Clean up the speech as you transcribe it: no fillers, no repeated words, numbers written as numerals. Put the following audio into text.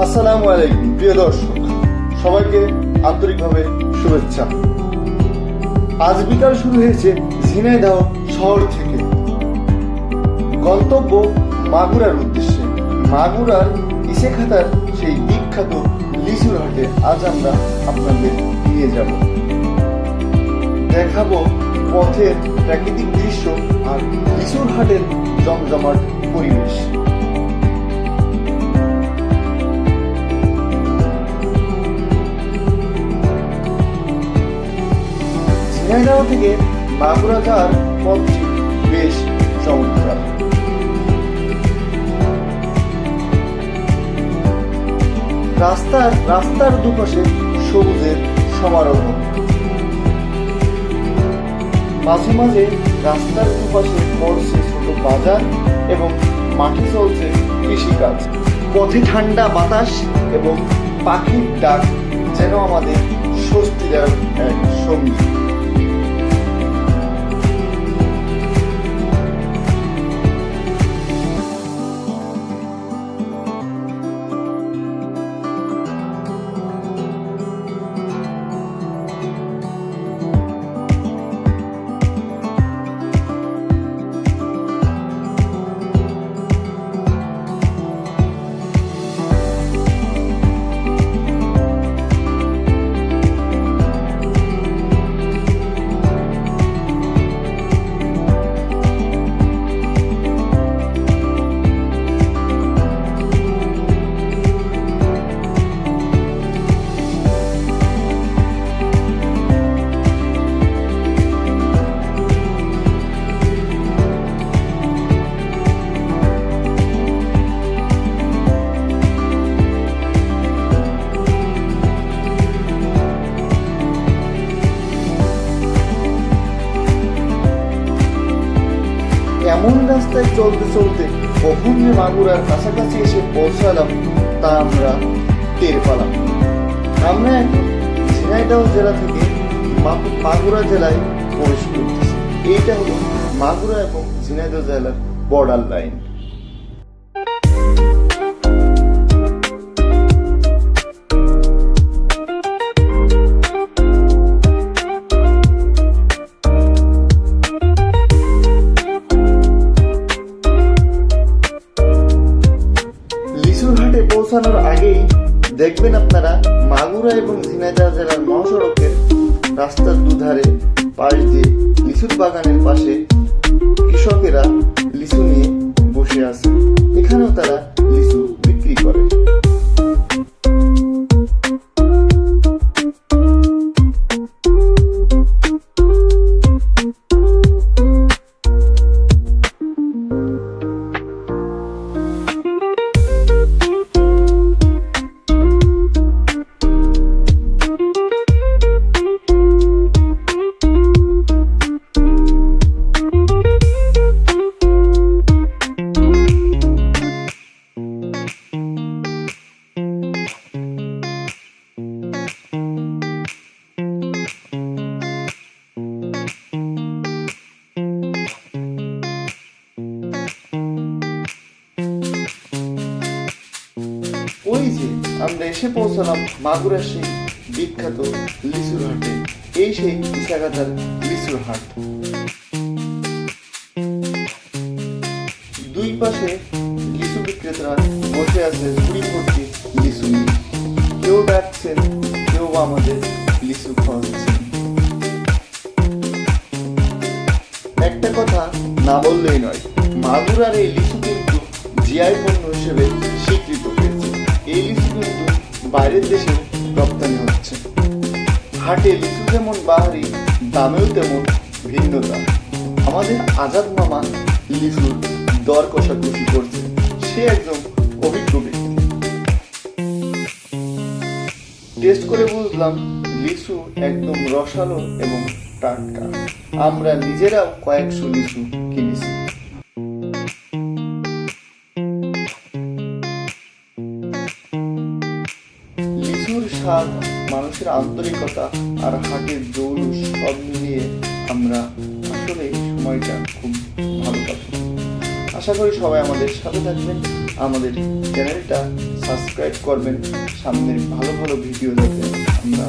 আসসালামু আলাইকুম প্রিয় দর্শক, সবাইকে আন্তরিকভাবে শুভেচ্ছা। আজ বিকাল শুরু হয়েছে ঝিনাইদহ শহর থেকে, গন্তব্য মাগুরার উদ্দেশ্যে। মাগুরার ইসেখাতার সেই বিখ্যাত লিচুর হাটে আজ আমরা আপনাদের নিয়ে যাব, দেখাবো পথের প্রাকৃতিক দৃশ্য আর লিচুর হাটের জমজমাট পরিবেশ। ঝিনাইদহ থেকে মাগুরা যাওয়ার পথটি বেশ চমৎকার। রাস্তার দুপাশে সবুজের সমারোহ, মাঝে মাঝে রাস্তার দুপাশে পড়ছে ছোট বাজার এবং মাঠে চলছে কৃষিকাজ। পথে ঠান্ডা বাতাস এবং পাখির ডাক যেন আমাদের স্বস্তিদায়ক এক সঙ্গী। এমন রাস্তায় চলতে চলতে কখন যে মাগুরার কাছাকাছি এসে পৌঁছালাম তা আমরা টের পেলাম। আমরা এখন ঝিনাইদহ জেলা থেকে মাগুরা জেলায় প্রবেশ করতেছি। এইটা হলো মাগুরা এবং ঝিনাইদহ জেলার বর্ডার লাইন। পৌঁছানোর আগেই দেখবেন আপনারা মাগুরা এবং ঝিনাইদহ জেলার মহাসড়কের রাস্তার দুধারে পাশ দিয়ে লিচুর বাগানের পাশে কৃষকেরা লিচু নিয়ে বসে আছে। এখানেও তারা লিচু বিক্রি করে। ওই যে আমরা এসে পৌঁছালাম মাগুরার সেই বিখ্যাত লিচুর হাটে। এই সেই ইসাখাতার লিচুর হাট। দুই পাশে লিচু বিক্রেতারা বসে আছে ঝুড়ি ভর্তি লিচু নিয়ে। কেউ ডাকছেন, কেউ আমাদের লিচু খাওয়াচ্ছেন। একটা কথা না বললেই নয়, মাগুরার এই লিচু কিন্তু জিআই পণ্য হিসেবে স্বীকৃত হয়েছে। এই লিচু কিন্তু বাইরের দেশে রপ্তানি হচ্ছে। হাটে লিচু যেমন বাহারি, দামেও তেমন ভিন্নতা। আমাদের আজাদ মামা লিচুর দর কষাকষি করছে, সে একজন অভিজ্ঞ ব্যক্তি। টেস্ট করে বুঝলাম লিচু একদম রসালো এবং টাটকা। আমরা নিজেরাও কয়েকশো লিচু কিনেছি। লিচুর স্বাদ, মানুষের আন্তরিকতা আর হাটের জৌলুস সব মিলিয়ে আমরা আসলে সময়টা খুব ভালো কাটাই। আশা আশা করি সবাই আমাদের সাথে থাকবেন, আমাদের চ্যানেলটা সাবস্ক্রাইব করবেন, সামনের ভালো ভালো ভিডিও যাতে আমরা